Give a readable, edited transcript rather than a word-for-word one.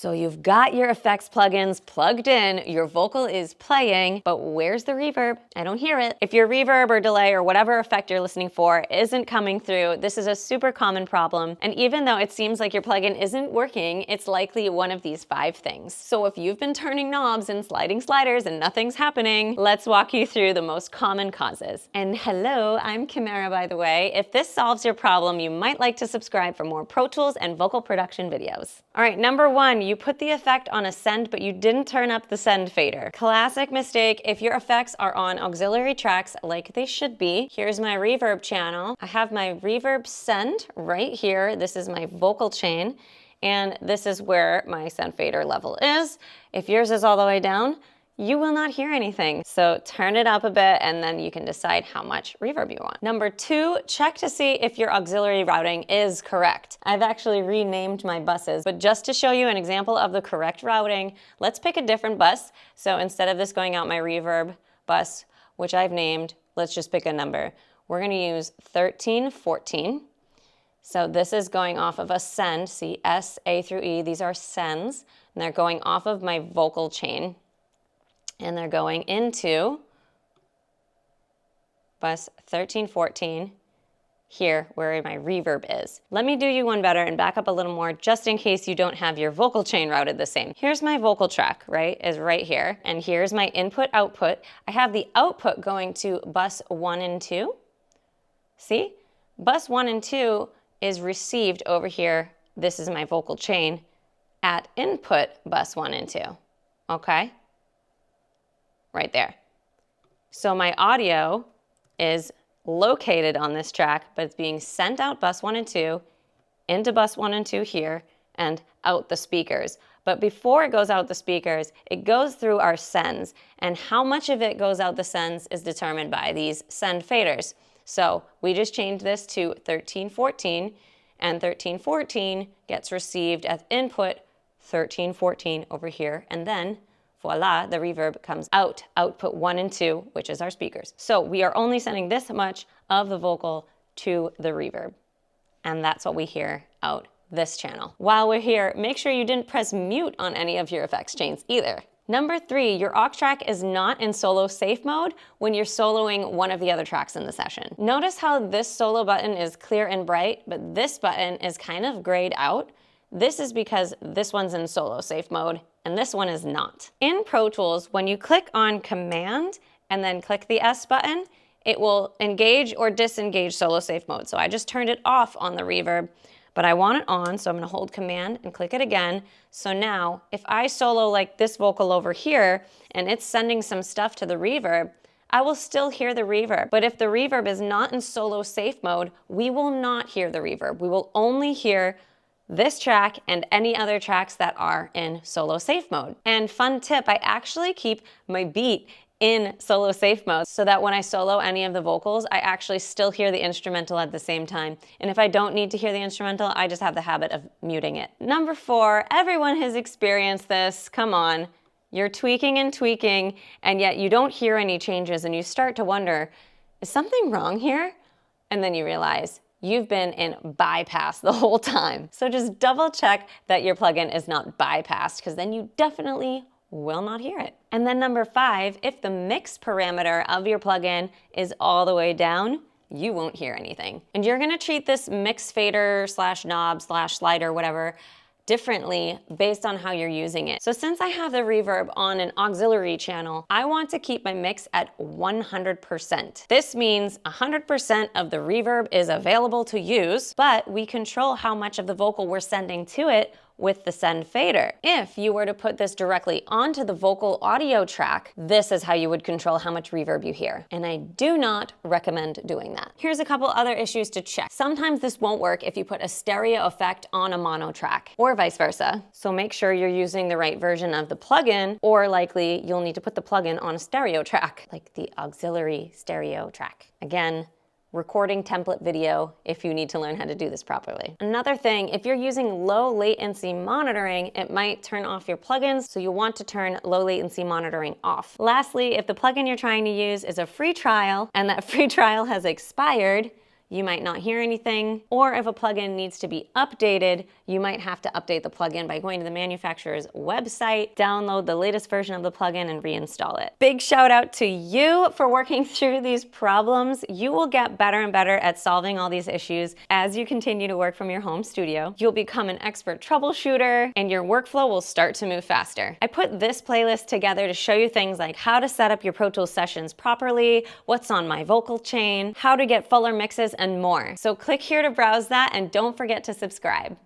So you've got your effects plugins plugged in, your vocal is playing, but where's the reverb? I don't hear it. If your reverb or delay or whatever effect you're listening for isn't coming through, this is a super common problem. And even though it seems like your plugin isn't working, it's likely one of these 5 things. So if you've been turning knobs and sliding sliders and nothing's happening, let's walk you through the most common causes. And hello, I'm Kimera, by the way. If this solves your problem, you might like to subscribe for more Pro Tools and vocal production videos. All right, number 1, you put the effect on a send, but you didn't turn up the send fader. Classic mistake if your effects are on auxiliary tracks like they should be. Here's my reverb channel. I have my reverb send right here. This is my vocal chain, and this is where my send fader level is. If yours is all the way down, you will not hear anything. So turn it up a bit and then you can decide how much reverb you want. Number 2, check to see if your auxiliary routing is correct. I've actually renamed my buses, but just to show you an example of the correct routing, let's pick a different bus. So instead of this going out my reverb bus, which I've named, let's just pick a number. We're gonna use 1314. So this is going off of a send, see S, A through E, these are sends, and they're going off of my vocal chain. And they're going into bus 1314 here where my reverb is. Let me do you one better and back up a little more just in case you don't have your vocal chain routed the same. Here's my vocal track, right, is right here. And here's my input output. I have the output going to bus 1 and 2. See? Bus 1 and 2 is received over here. This is my vocal chain at input bus 1 and 2, okay? Right there. So my audio is located on this track, but it's being sent out bus 1 and 2, into bus 1 and 2 here, and out the speakers. But before it goes out the speakers, it goes through our sends, and how much of it goes out the sends is determined by these send faders. So we just changed this to 1314, and 1314 gets received as input 1314 over here, and then voila, the reverb comes out, output 1 and 2, which is our speakers. So we are only sending this much of the vocal to the reverb. And that's what we hear out this channel. While we're here, make sure you didn't press mute on any of your effects chains either. Number 3, your aux track is not in solo safe mode when you're soloing one of the other tracks in the session. Notice how this solo button is clear and bright, but this button is kind of grayed out. This is because this one's in solo safe mode and this one is not. In Pro Tools, when you click on Command and then click the S button, it will engage or disengage solo safe mode. So I just turned it off on the reverb, but I want it on, so I'm gonna hold Command and click it again. So now, if I solo like this vocal over here and it's sending some stuff to the reverb, I will still hear the reverb. But if the reverb is not in solo safe mode, we will not hear the reverb. We will only hear this track and any other tracks that are in solo safe mode. And fun tip, I actually keep my beat in solo safe mode so that when I solo any of the vocals, I actually still hear the instrumental at the same time. And if I don't need to hear the instrumental, I just have the habit of muting it. Number 4, everyone has experienced this. Come on, you're tweaking and tweaking, and yet you don't hear any changes and you start to wonder, is something wrong here? And then you realize, you've been in bypass the whole time. So just double check that your plugin is not bypassed, because then you definitely will not hear it. And then number 5, if the mix parameter of your plugin is all the way down, you won't hear anything. And you're gonna treat this mix fader / knob / slider, whatever, differently based on how you're using it. So since I have the reverb on an auxiliary channel, I want to keep my mix at 100%. This means 100% of the reverb is available to use, but we control how much of the vocal we're sending to it with the send fader. If you were to put this directly onto the vocal audio track, this is how you would control how much reverb you hear. And I do not recommend doing that. Here's a couple other issues to check. Sometimes this won't work if you put a stereo effect on a mono track, or vice versa. So make sure you're using the right version of the plugin, or likely you'll need to put the plugin on a stereo track, like the auxiliary stereo track. Again, recording template video if you need to learn how to do this properly. Another thing, if you're using low latency monitoring, it might turn off your plugins, so you'll want to turn low latency monitoring off. Lastly, if the plugin you're trying to use is a free trial and that free trial has expired, you might not hear anything. Or if a plugin needs to be updated, you might have to update the plugin by going to the manufacturer's website, download the latest version of the plugin, and reinstall it. Big shout out to you for working through these problems. You will get better and better at solving all these issues as you continue to work from your home studio. You'll become an expert troubleshooter, and your workflow will start to move faster. I put this playlist together to show you things like how to set up your Pro Tools sessions properly, what's on my vocal chain, how to get fuller mixes, and more. So click here to browse that, and don't forget to subscribe.